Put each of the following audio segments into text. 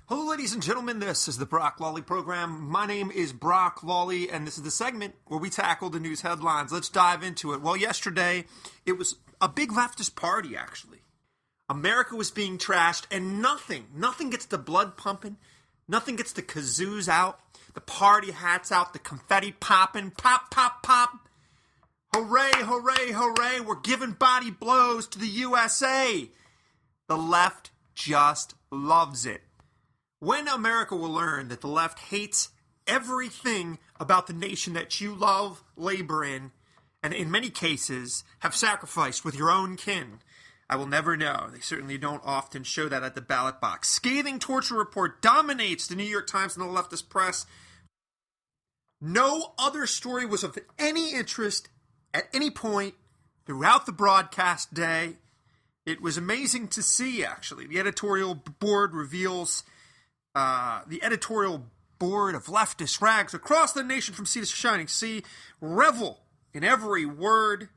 Hello, ladies and gentlemen. This is the Brock Lawley program. My name is Brock Lawley, and this is the segment where we tackle the news headlines. Let's dive into it. Well, yesterday, it was a big leftist party, actually. America was being trashed, and nothing gets the blood pumping. Nothing gets the kazoos out, the party hats out, the confetti popping. Pop, pop, pop. Hooray, hooray, hooray. We're giving body blows to the USA. The left just loves it. When America will learn that the left hates everything about the nation that you love, labor in, and in many cases have sacrificed with your own kin, I will never know. They certainly don't often show that at the ballot box. Scathing torture report dominates the New York Times and the leftist press. No other story was of any interest at any point throughout the broadcast day. It was amazing to see, actually. The editorial board reveals the editorial board of leftist rags across the nation from sea to shining sea revel in every word.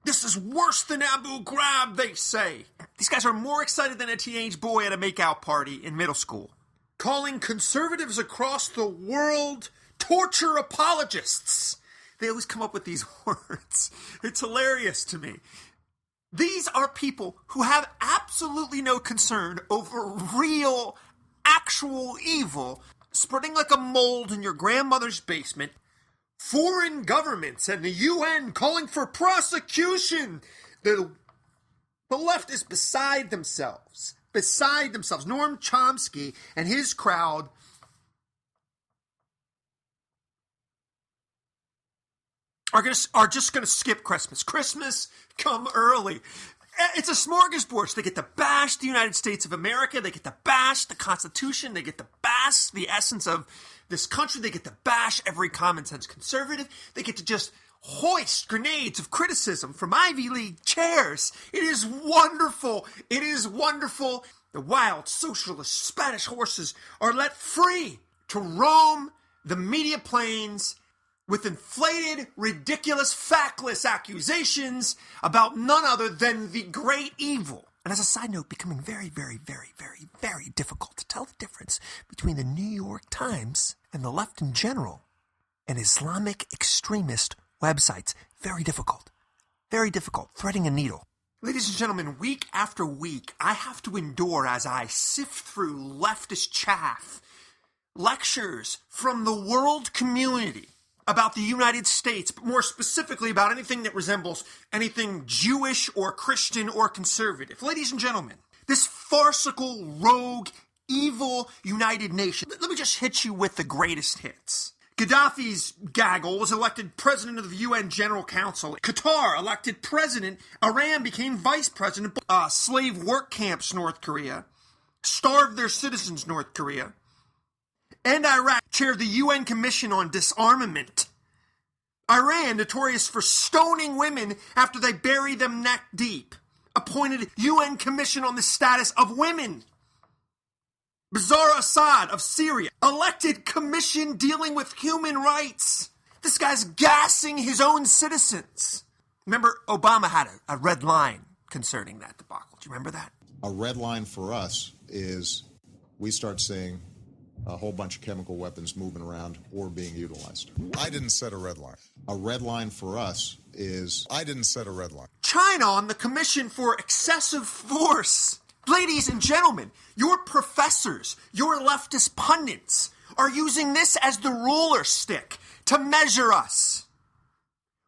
This is worse than Abu Ghraib, they say. These guys are more excited than a teenage boy at a makeout party in middle school. Calling conservatives across the world torture apologists. They always come up with these words. It's hilarious to me. These are people who have absolutely no concern over real, actual evil spreading like a mold in your grandmother's basement. Foreign governments and the UN calling for prosecution. The left is beside themselves. Noam Chomsky and his crowd are just going to skip Christmas. Christmas come early. It's a smorgasbord. They get to bash the United States of America. They get to bash the Constitution. They get to bash the essence of this country. They get to bash every common sense conservative. They get to just hoist grenades of criticism from Ivy League chairs. It is wonderful. It is wonderful. The wild socialist Spanish horses are let free to roam the media plains with inflated, ridiculous, factless accusations about none other than the great evil. And as a side note, becoming very, very, very, very, very difficult to tell the difference between the New York Times and the left in general and Islamic extremist websites. Very difficult. Very difficult. Threading a needle. Ladies and gentlemen, week after week, I have to endure as I sift through leftist chaff, lectures from the world community about the United States, but more specifically about anything that resembles anything Jewish or Christian or conservative. Ladies and gentlemen, this farcical, rogue, evil United Nation. Let me just hit you with the greatest hits. Gaddafi's gaggle was elected president of the UN General Council. Qatar elected president. Iran became vice president. Slave work camps, North Korea. Starved their citizens, North Korea. And Iraq chaired the UN Commission on Disarmament. Iran, notorious for stoning women after they bury them neck deep, appointed UN Commission on the Status of Women. Bashar Assad of Syria, elected commission dealing with human rights. This guy's gassing his own citizens. Remember, Obama had a red line concerning that debacle. Do you remember that? A red line for us is we start seeing a whole bunch of chemical weapons moving around or being utilized. I didn't set a red line. A red line for us is I didn't set a red line. China on the Commission for Excessive Force. Ladies and gentlemen, your professors, your leftist pundits are using this as the ruler stick to measure us.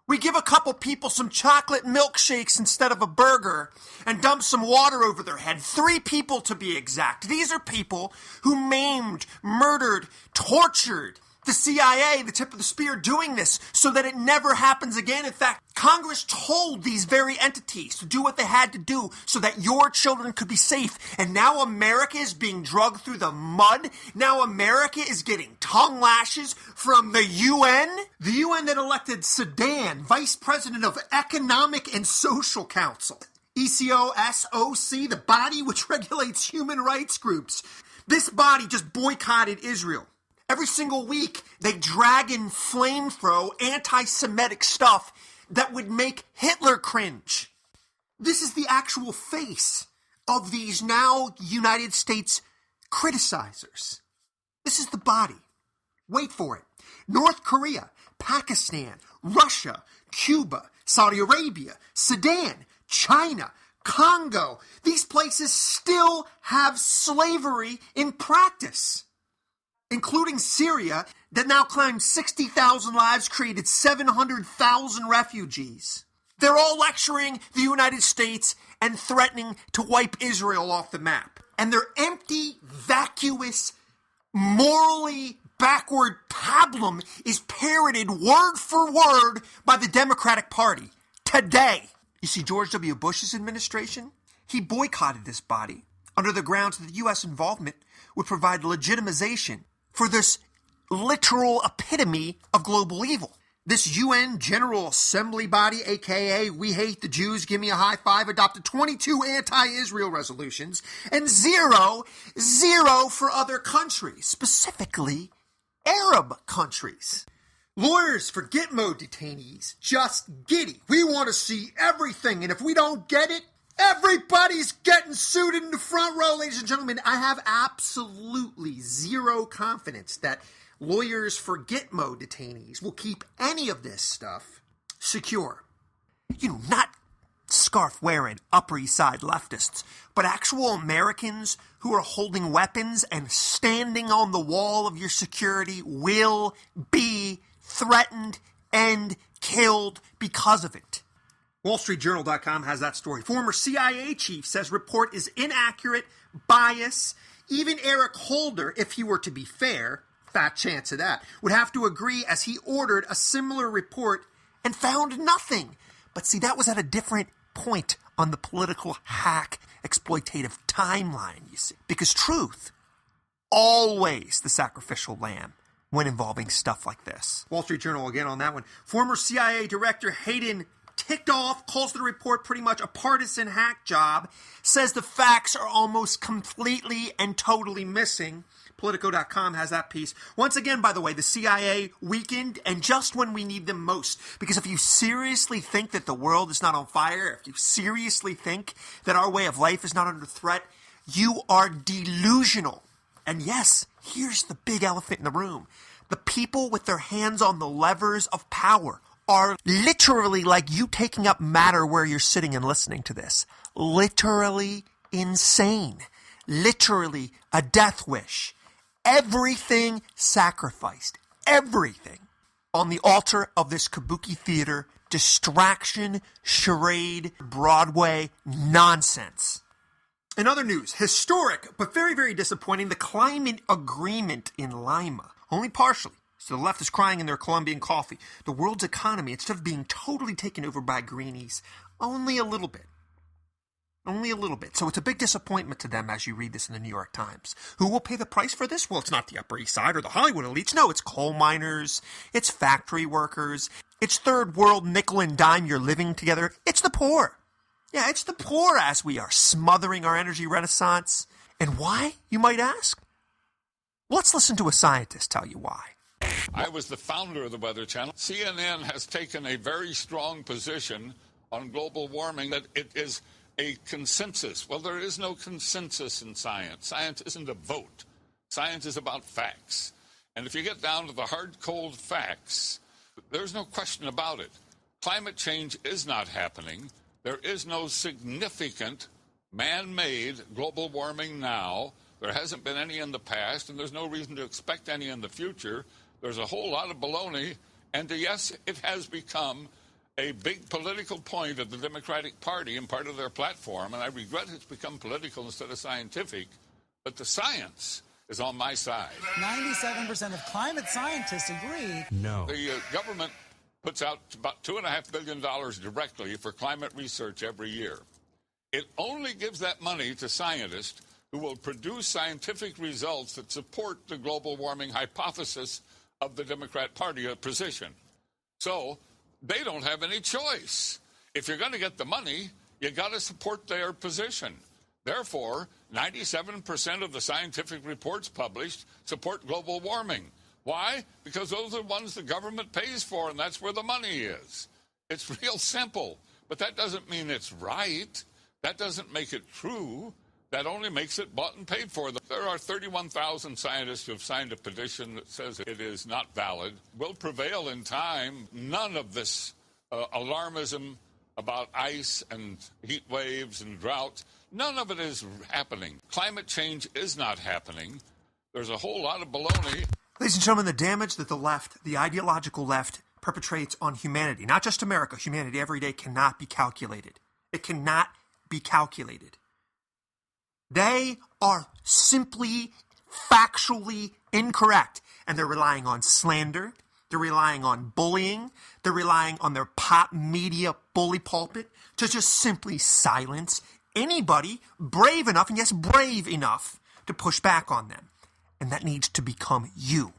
We give a couple people some chocolate milkshakes instead of a burger and dump some water over their head. 3 people to be exact. These are people who maimed, murdered, tortured the CIA, the tip of the spear, doing this so that it never happens again. In fact, Congress told these very entities to do what they had to do so that your children could be safe. And now America is being dragged through the mud. Now America is getting tongue lashes from the UN. The UN that elected Sudan vice president of Economic and Social Council. ECOSOC, the body which regulates human rights groups. This body just boycotted Israel. Every single week, they drag in flamethrow anti-Semitic stuff that would make Hitler cringe. This is the actual face of these now United States criticizers. This is the body. Wait for it. North Korea, Pakistan, Russia, Cuba, Saudi Arabia, Sudan, China, Congo. These places still have slavery in practice, including Syria, that now claims 60,000 lives, created 700,000 refugees. They're all lecturing the United States and threatening to wipe Israel off the map. And their empty, vacuous, morally backward pablum is parroted word for word by the Democratic Party today. You see, George W. Bush's administration, he boycotted this body under the grounds that the U.S. involvement would provide legitimization for this literal epitome of global evil. This UN General Assembly body, aka We Hate the Jews, Give Me a High Five, adopted 22 anti-Israel resolutions and zero for other countries, specifically Arab countries. Lawyers for Gitmo detainees, just giddy. We want to see everything, and if we don't get it, everybody's getting sued in the front row, ladies and gentlemen. I have absolutely zero confidence that lawyers for Gitmo detainees will keep any of this stuff secure. You know, not scarf-wearing Upper East Side leftists, but actual Americans who are holding weapons and standing on the wall of your security will be threatened and killed because of it. WallStreetJournal.com has that story. Former CIA chief says report is inaccurate, bias. Even Eric Holder, if he were to be fair, fat chance of that, would have to agree, as he ordered a similar report and found nothing. But see, that was at a different point on the political hack exploitative timeline, you see. Because truth, always the sacrificial lamb when involving stuff like this. Wall Street Journal again on that one. Former CIA Director Hayden ticked off, calls the report pretty much a partisan hack job, says the facts are almost completely and totally missing. Politico.com has that piece. Once again, by the way, the CIA weakened, and just when we need them most. Because if you seriously think that the world is not on fire, if you seriously think that our way of life is not under threat, you are delusional. And yes, here's the big elephant in the room. The people with their hands on the levers of power are literally, like you taking up matter where you're sitting and listening to this, literally insane. Literally a death wish. Everything sacrificed. Everything on the altar of this kabuki theater, distraction, charade, Broadway nonsense. In other news, historic but very, very disappointing, the climate agreement in Lima. Only partially. So the left is crying in their Colombian coffee. The world's economy, instead of being totally taken over by greenies, only a little bit. Only a little bit. So it's a big disappointment to them as you read this in the New York Times. Who will pay the price for this? Well, it's not the Upper East Side or the Hollywood elites. No, it's coal miners. It's factory workers. It's third world nickel and dime you're living together. It's the poor. Yeah, it's the poor as we are smothering our energy renaissance. And why, you might ask? Let's listen to a scientist tell you why. I was the founder of the Weather Channel. CNN has taken a very strong position on global warming, that it is a consensus. Well, there is no consensus in science. Science isn't a vote. Science is about facts. And if you get down to the hard, cold facts, there's no question about it. Climate change is not happening. There is no significant man-made global warming now. There hasn't been any in the past, and there's no reason to expect any in the future. There's a whole lot of baloney, and yes, it has become a big political point of the Democratic Party and part of their platform, and I regret it's become political instead of scientific, but the science is on my side. 97% of climate scientists agree. No. The government puts out about $2.5 billion directly for climate research every year. It only gives that money to scientists who will produce scientific results that support the global warming hypothesis of the Democrat Party position. So they don't have any choice. If you're going to get the money, you got to support their position. Therefore, 97% of the scientific reports published support global warming. Why? Because those are the ones the government pays for, and that's where the money is. It's real simple, but that doesn't mean it's right. That doesn't make it true. that only makes it bought and paid for. There are 31,000 scientists who have signed a petition that says it is not valid. Will prevail in time. None of this alarmism about ice and heat waves and droughts, none of it is happening. Climate change is not happening. There's a whole lot of baloney. Ladies and gentlemen, the damage that the left, the ideological left, perpetrates on humanity, not just America, humanity every day, cannot be calculated. It cannot be calculated. They are simply factually incorrect, and they're relying on slander. They're relying on bullying. They're relying on their pop media bully pulpit to just simply silence anybody brave enough, and yes, brave enough, to push back on them. And that needs to become you.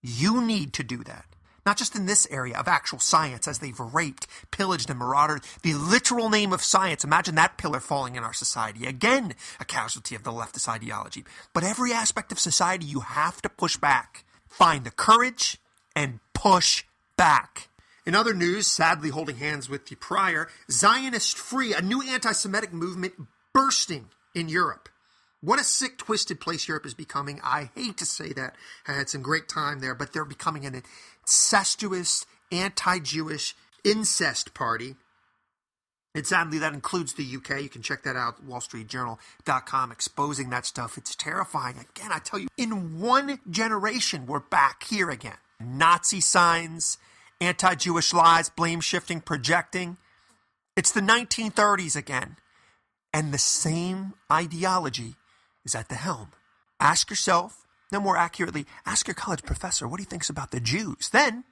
You need to do that. Not just in this area of actual science, as they've raped, pillaged, and marauded the literal name of science. Imagine that pillar falling in our society. Again, a casualty of the leftist ideology. But every aspect of society, you have to push back. Find the courage and push back. In other news, sadly holding hands with the prior, Zionist Free, a new anti-Semitic movement bursting in Europe. What a sick, twisted place Europe is becoming. I hate to say that. I had some great time there, but they're becoming an incestuous, anti-Jewish incest party. And sadly, that includes the UK. You can check that out, wallstreetjournal.com, exposing that stuff. It's terrifying. Again, I tell you, in one generation, we're back here again. Nazi signs, anti-Jewish lies, blame-shifting, projecting. It's the 1930s again. And the same ideology is at the helm. Ask yourself, no, more accurately, ask your college professor what he thinks about the Jews. Then,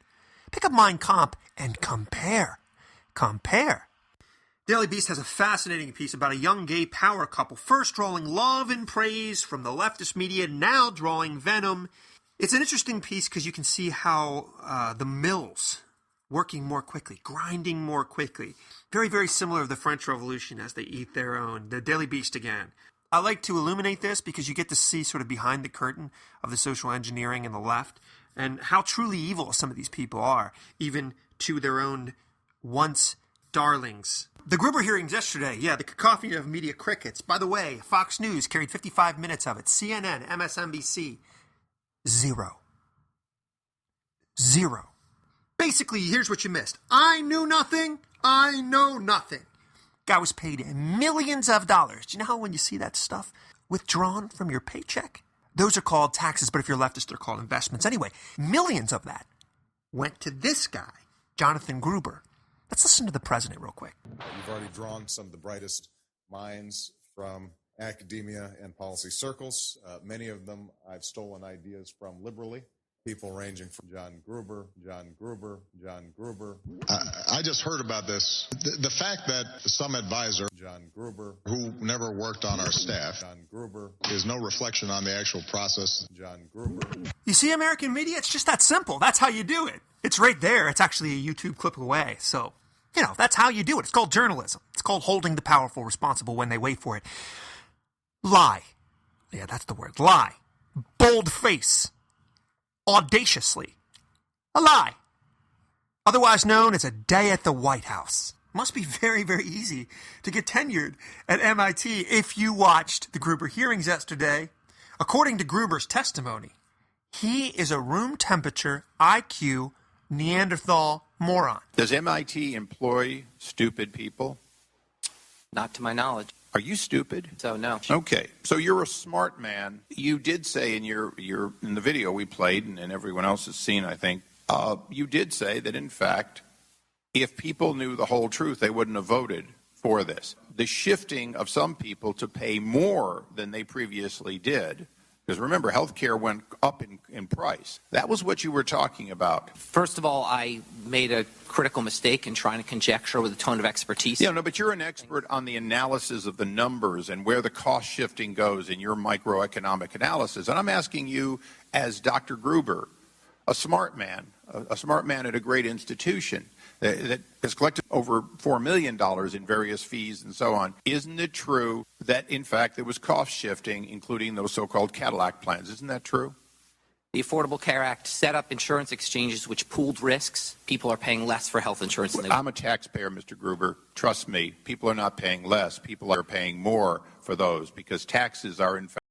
pick up Mein Kampf and compare. Compare. Daily Beast has a fascinating piece about a young gay power couple, first drawing love and praise from the leftist media, now drawing venom. It's an interesting piece because you can see how the mills working more quickly, grinding more quickly. Very, very similar to the French Revolution as they eat their own. The Daily Beast again. I like to illuminate this because you get to see sort of behind the curtain of the social engineering and the left and how truly evil some of these people are, even to their own once darlings. The Gruber hearings yesterday, the cacophony of media crickets. By the way, Fox News carried 55 minutes of it. CNN, MSNBC, zero. Basically, here's what you missed. I knew nothing. I know nothing. Guy was paid millions of dollars. Do you know how when you see that stuff withdrawn from your paycheck? Those are called taxes, but if you're leftist, they're called investments. Anyway, millions of that went to this guy, Jonathan Gruber. Let's listen to the president real quick. You've already drawn some of the brightest minds from academia and policy circles. Many of them I've stolen ideas from liberally. People ranging from John Gruber. I just heard about this. The fact that some advisor, John Gruber, who never worked on our staff, John Gruber, is no reflection on the actual process. John Gruber. You see American media? It's just that simple. That's how you do it. It's right there. It's actually a YouTube clip away. So, that's how you do it. It's called journalism. It's called holding the powerful responsible when they wait for it. Lie. Yeah, that's the word. Lie. Bold face. Audaciously. A lie. Otherwise known as a day at the White House. Must be very, very easy to get tenured at MIT if you watched the Gruber hearings yesterday. According to Gruber's testimony, he is a room temperature IQ Neanderthal moron. Does MIT employ stupid people? Not to my knowledge. Are you stupid? So, no. Okay. So you're a smart man. You did say in in the video we played and everyone else has seen, I think, you did say that, in fact, if people knew the whole truth, they wouldn't have voted for this. The shifting of some people to pay more than they previously did, because remember, health care went up in price. That was what you were talking about. First of all, I made a critical mistake in trying to conjecture with a tone of expertise. Yeah, no, but you're an expert on the analysis of the numbers and where the cost shifting goes in your microeconomic analysis. And I'm asking you, as Dr. Gruber, a smart man at a great institution that has collected over $4 million in various fees and so on. Isn't it true that, in fact, there was cost shifting, including those so-called Cadillac plans? Isn't that true? The Affordable Care Act set up insurance exchanges which pooled risks. People are paying less for health insurance than they I'm a taxpayer, Mr. Gruber. Trust me, people are not paying less. People are paying more for those because taxes are, in fact,